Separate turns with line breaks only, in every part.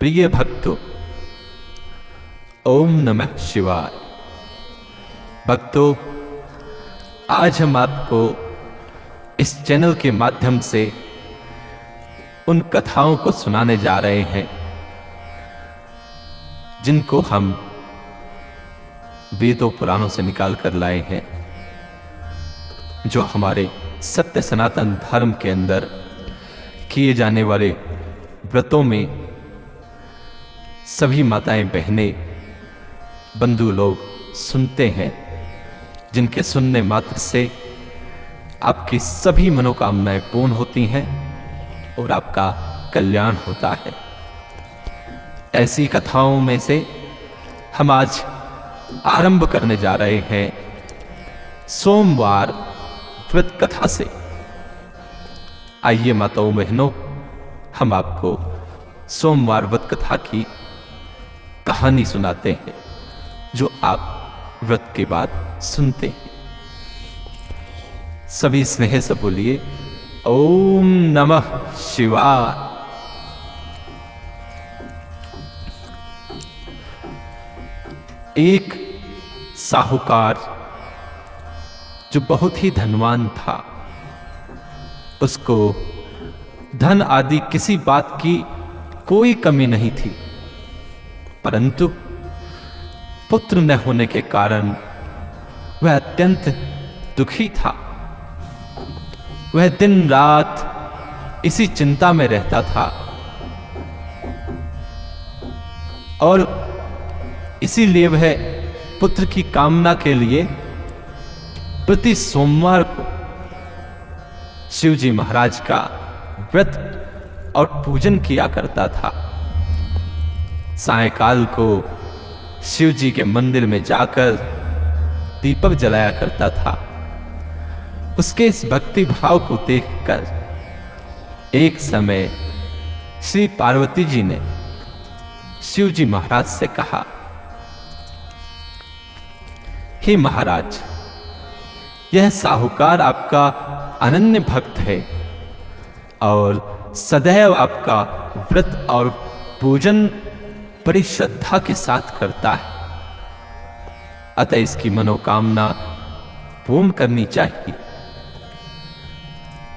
प्रिय भक्तों, ओम नमः शिवाय। भक्तों, आज हम आपको इस चैनल के माध्यम से उन कथाओं को सुनाने जा रहे हैं जिनको हम वेदों पुराणों से निकाल कर लाए हैं, जो हमारे सत्य सनातन धर्म के अंदर किए जाने वाले व्रतों में सभी माताएं, बहनें, बंधु लोग सुनते हैं, जिनके सुनने मात्र से आपकी सभी मनोकामनाएं पूर्ण होती हैं और आपका कल्याण होता है। ऐसी कथाओं में से हम आज आरंभ करने जा रहे हैं सोमवार व्रत कथा से। आइए माताओं, बहनों, हम आपको सोमवार व्रत कथा की कहानी सुनाते हैं, जो आप व्रत के बाद सुनते हैं। सभी स्नेह से बोलिए ओम नमः शिवाय। एक साहूकार जो बहुत ही धनवान था, उसको धन आदि किसी बात की कोई कमी नहीं थी, परंतु पुत्र न होने के कारण वह अत्यंत दुखी था। वह दिन रात इसी चिंता में रहता था और इसीलिए वह पुत्र की कामना के लिए प्रति सोमवार को शिवजी महाराज का व्रत और पूजन किया करता था। सायंकाल को शिवजी के मंदिर में जाकर दीपक जलाया करता था। उसके इस भक्ति भाव को देखकर एक समय श्री पार्वती जी ने शिवजी महाराज से कहा, हे महाराज, यह साहूकार आपका अनन्य भक्त है और सदैव आपका व्रत और पूजन बड़ी श्रद्धा के साथ करता है, अतः इसकी मनोकामना पूर्ण करनी चाहिए।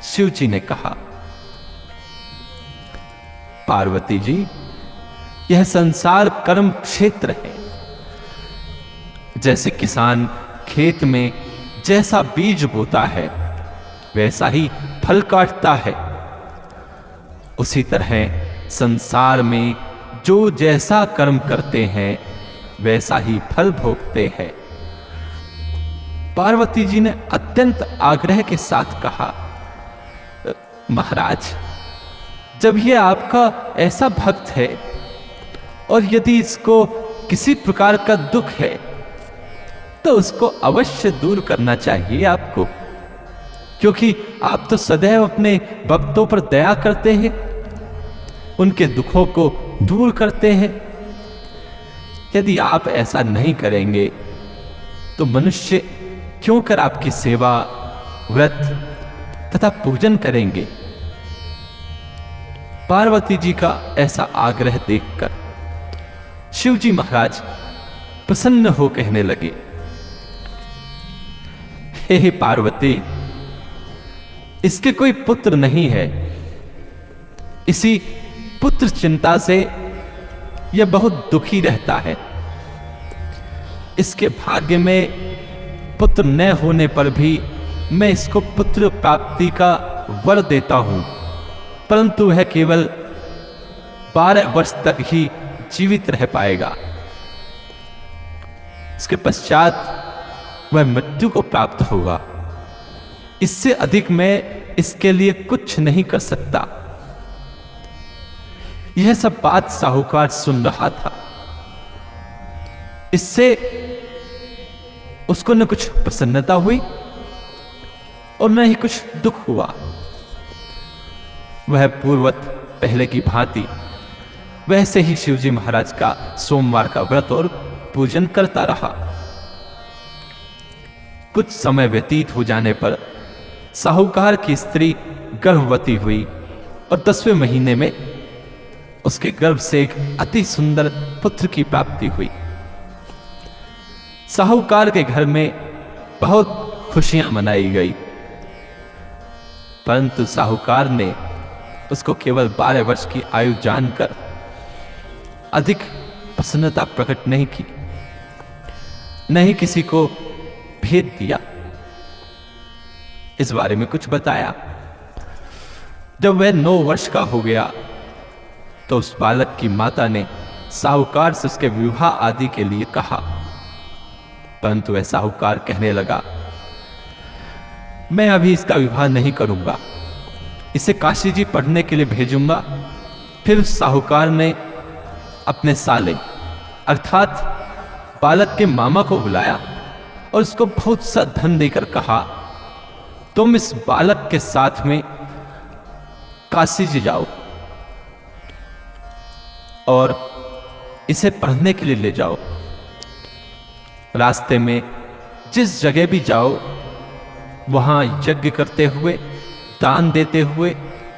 शिव जी ने कहा, पार्वती जी, यह संसार कर्म क्षेत्र है। जैसे किसान खेत में जैसा बीज बोता है वैसा ही फल काटता है, उसी तरह संसार में जो जैसा कर्म करते हैं वैसा ही फल भोगते हैं। पार्वती जी ने अत्यंत आग्रह के साथ कहा, महाराज, जब यह आपका ऐसा भक्त है और यदि इसको किसी प्रकार का दुख है तो उसको अवश्य दूर करना चाहिए आपको, क्योंकि आप तो सदैव अपने भक्तों पर दया करते हैं, उनके दुखों को दूर करते हैं। यदि आप ऐसा नहीं करेंगे तो मनुष्य क्यों कर आपकी सेवा, व्रत तथा पूजन करेंगे। पार्वती जी का ऐसा आग्रह देखकर शिवजी महाराज प्रसन्न हो कहने लगे, हे पार्वती, इसके कोई पुत्र नहीं है। इसी पुत्र चिंता से यह बहुत दुखी रहता है। इसके भाग्य में पुत्र न होने पर भी मैं इसको पुत्र प्राप्ति का वर देता हूं, परंतु वह केवल 12 वर्ष तक ही जीवित रह पाएगा। इसके पश्चात वह मृत्यु को प्राप्त होगा। इससे अधिक मैं इसके लिए कुछ नहीं कर सकता। यह सब बात साहूकार सुन रहा था। इससे उसको न कुछ प्रसन्नता हुई और न ही कुछ दुख हुआ। वह पूर्वत पहले की भांति वैसे ही शिवजी महाराज का सोमवार का व्रत और पूजन करता रहा। कुछ समय व्यतीत हो जाने पर साहूकार की स्त्री गर्भवती हुई और 10वें महीने में उसके गर्भ से एक अति सुंदर पुत्र की प्राप्ति हुई। साहूकार के घर में बहुत खुशियां मनाई गई, परंतु साहूकार ने उसको केवल 12 वर्ष की आयु जानकर अधिक प्रसन्नता प्रकट नहीं की, न ही किसी को भेद दिया, इस बारे में कुछ बताया। जब वह 9 वर्ष का हो गया तो उस बालक की माता ने साहूकार से उसके विवाह आदि के लिए कहा, परंतु वह साहूकार कहने लगा, मैं अभी इसका विवाह नहीं करूंगा, इसे काशी जी पढ़ने के लिए भेजूंगा। फिर उस साहूकार ने अपने साले अर्थात बालक के मामा को बुलाया और उसको बहुत सा धन देकर कहा, तुम इस बालक के साथ में काशी जी जाओ और इसे पढ़ने के लिए ले जाओ। रास्ते में जिस जगह भी जाओ वहां यज्ञ करते हुए, दान देते हुए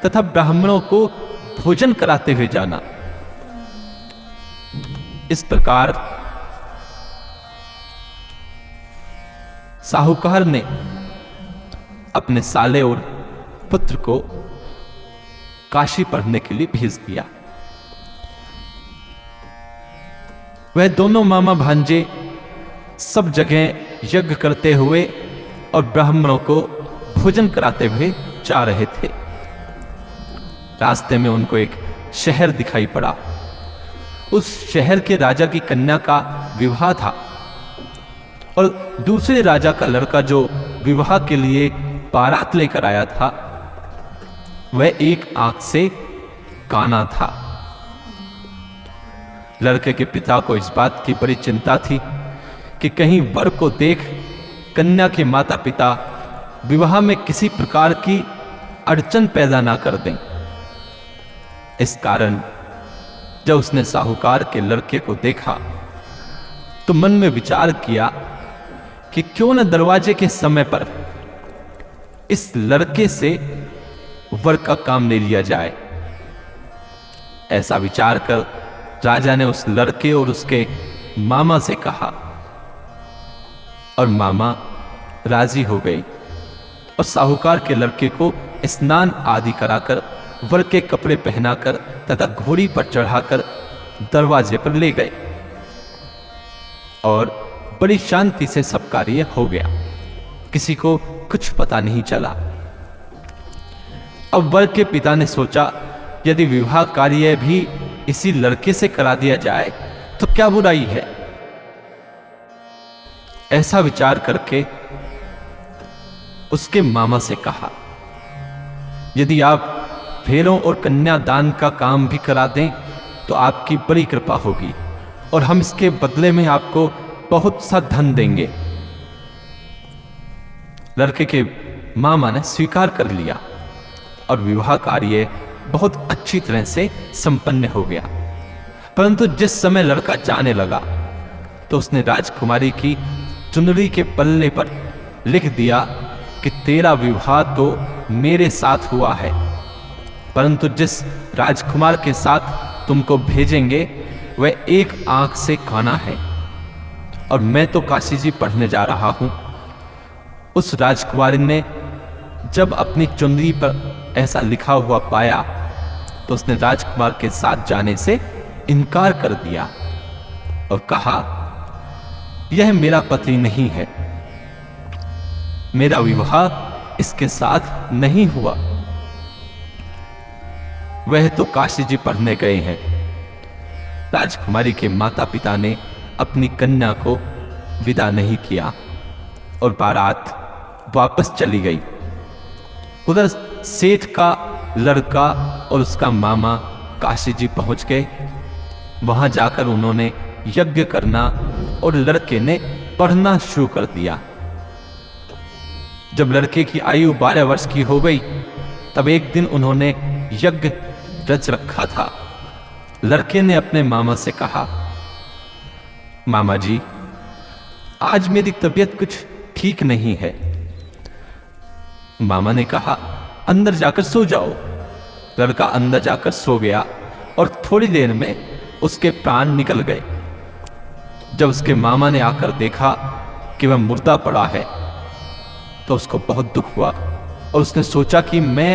तथा ब्राह्मणों को भोजन कराते हुए जाना। इस प्रकार साहूकार ने अपने साले और पुत्र को काशी पढ़ने के लिए भेज दिया। वह दोनों मामा भांजे सब जगह यज्ञ करते हुए और ब्राह्मणों को भोजन कराते हुए जा रहे थे। रास्ते में उनको एक शहर दिखाई पड़ा। उस शहर के राजा की कन्या का विवाह था और दूसरे राजा का लड़का जो विवाह के लिए बारात लेकर आया था वह एक आंख से काना था। लड़के के पिता को इस बात की बड़ी चिंता थी कि कहीं वर को देख कन्या के माता पिता विवाह में किसी प्रकार की अड़चन पैदा ना कर दें। इस कारण जब उसने साहूकार के लड़के को देखा तो मन में विचार किया कि क्यों न दरवाजे के समय पर इस लड़के से वर का काम ले लिया जाए। ऐसा विचार कर राजा ने उस लड़के और उसके मामा से कहा और मामा राजी हो गई और साहूकार के लड़के को स्नान आदि कराकर वर के कपड़े पहनाकर तथा घोड़ी पर चढ़ाकर दरवाजे पर ले गए और बड़ी शांति से सब कार्य हो गया। किसी को कुछ पता नहीं चला। अब वर के पिता ने सोचा यदि विवाह कार्य भी इसी लड़के से करा दिया जाए तो क्या बुराई है। ऐसा विचार करके उसके मामा से कहा, यदि आप फेरों और कन्यादान का काम भी करा दें तो आपकी बड़ी कृपा होगी और हम इसके बदले में आपको बहुत सा धन देंगे। लड़के के मामा ने स्वीकार कर लिया और विवाह कार्य बहुत अच्छी तरह से संपन्न हो गया। परंतु जिस समय लड़का जाने लगा तो उसने राजकुमारी की चुनरी के पल्ले पर लिख दिया कि तेरा विवाह तो मेरे साथ हुआ है, परंतु जिस राजकुमार के साथ तुमको भेजेंगे वह एक आंख से काना है और मैं तो काशी जी पढ़ने जा रहा हूं। उस राजकुमारी ने जब अपनी चुनरी पर ऐसा लिखा हुआ पाया तो उसने राजकुमार के साथ जाने से इनकार कर दिया और कहा, यह मेरा पति नहीं है, मेरा विवाह इसके साथ नहीं हुआ, वह तो काशी जी पढ़ने गए हैं। राजकुमारी के माता पिता ने अपनी कन्या को विदा नहीं किया और बारात वापस चली गई। उधर सेठ का लड़का और उसका मामा काशी जी पहुंच गए। वहां जाकर उन्होंने यज्ञ करना और लड़के ने पढ़ना शुरू कर दिया। जब लड़के की आयु 12 वर्ष की हो गई तब एक दिन उन्होंने यज्ञ रच रखा था। लड़के ने अपने मामा से कहा, मामा जी आज मेरी तबीयत कुछ ठीक नहीं है। मामा ने कहा, अंदर जाकर सो जाओ। लड़का अंदर जाकर सो गया और थोड़ी देर में उसके प्राण निकल गए। जब उसके मामा ने आकर देखा कि वह मुर्दा पड़ा है तो उसको बहुत दुख हुआ और उसने सोचा कि मैं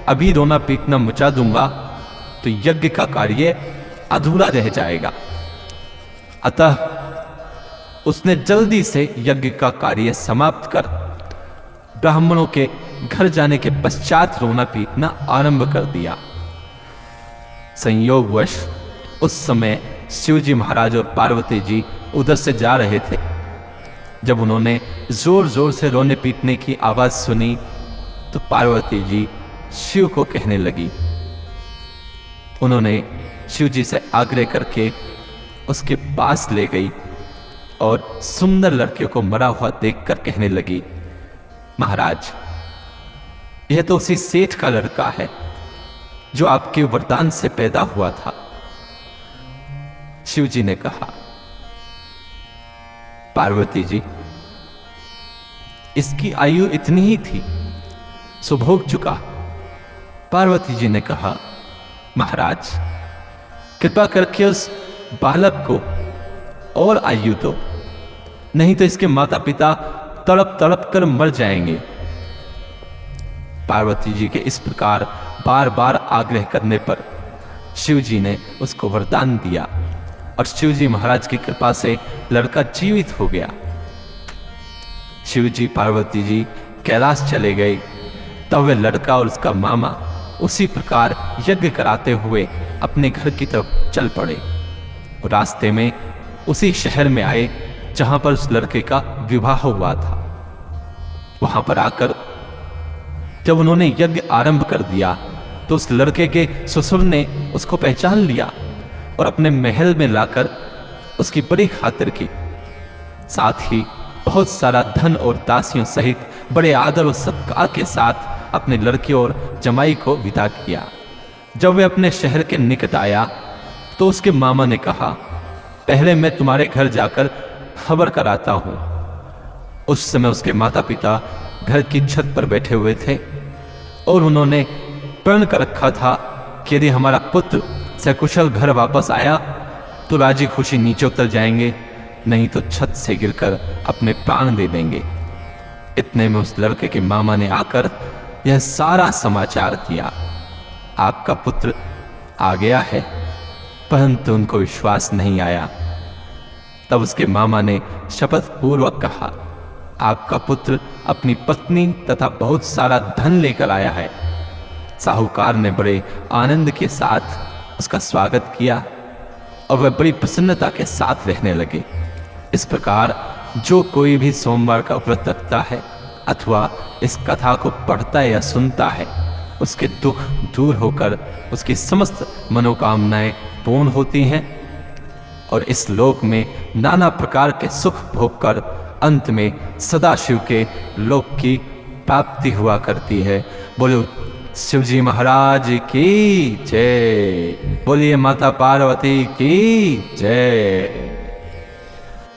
अभी रोना पीटना मचा दूंगा तो यज्ञ का कार्य अधूरा रह जाएगा। अतः उसने जल्दी से यज्ञ का कार्य समाप्त कर ब्राह्मणों के घर जाने के पश्चात रोना पीटना आरंभ कर दिया। संयोगवश उस समय शिवजी महाराज और पार्वती जी उधर से जा रहे थे। जब उन्होंने जोर जोर से रोने पीटने की आवाज सुनी तो पार्वती जी शिव को कहने लगी। उन्होंने शिव जी से आग्रह करके उसके पास ले गई और सुंदर लड़के को मरा हुआ देखकर कहने लगी, महाराज, यह तो उसी सेठ का लड़का है जो आपके वरदान से पैदा हुआ था। शिव जी ने कहा, पार्वती जी, इसकी आयु इतनी ही थी, सो भोग चुका। पार्वती जी ने कहा, महाराज, कृपा करके उस बालक को और आयु दो, नहीं तो इसके माता पिता तड़प तड़प कर मर जाएंगे। पार्वती जी के इस प्रकार बार बार आग्रह करने पर शिव जी ने उसको वरदान दिया और शिव जी महाराज की कृपा से लड़का जीवित हो गया। शिव जी पार्वती जी कैलाश चले गए। तब वह लड़का और उसका मामा उसी प्रकार यज्ञ कराते हुए अपने घर की तरफ चल पड़े। रास्ते में उसी शहर में आए जहां पर उस लड़के का विवाह हुआ था। वहां पर आकर जब उन्होंने यज्ञ आरंभ कर दिया तो उस लड़के के ससुर ने उसको पहचान लिया और अपने महल में लाकर उसकी बड़ी खातिर की। साथ ही बहुत सारा धन और दासियों सहित बड़े आदर और सत्कार के साथ अपने लड़के और जमाई को विदा किया। जब वे अपने शहर के निकट आया तो उसके मामा ने कहा, पहले मैं तुम्हारे घर जाकर खबर कराता हूं। उस समय उसके माता पिता घर की छत पर बैठे हुए थे और उन्होंने प्रण कर रखा था कि यदि हमारा पुत्र सकुशल घर वापस आया तो राजी खुशी नीचे उतर जाएंगे, नहीं तो छत से गिरकर अपने प्राण दे देंगे। इतने में उस लड़के के मामा ने आकर यह सारा समाचार दिया, आपका पुत्र आ गया है। परंतु उनको विश्वास नहीं आया। तब उसके मामा ने शपथ पूर्वक कहा, आपका पुत्र अपनी पत्नी तथा बहुत सारा धन लेकर आया है। साहूकार ने बड़े आनंद के साथ उसका स्वागत किया और वह बड़ी प्रसन्नता के साथ रहने लगे। इस प्रकार जो कोई भी सोमवार का व्रत रखता है अथवा इस कथा को पढ़ता या सुनता है, उसके दुख दूर होकर उसकी समस्त मनोकामनाएं पूर्ण होती हैं और इस लोक में नाना प्रकार के सुख भोग कर अंत में सदाशिव के लोक की प्राप्ति हुआ करती है। बोलो शिवजी महाराज की जय, बोलिए माता पार्वती की जय।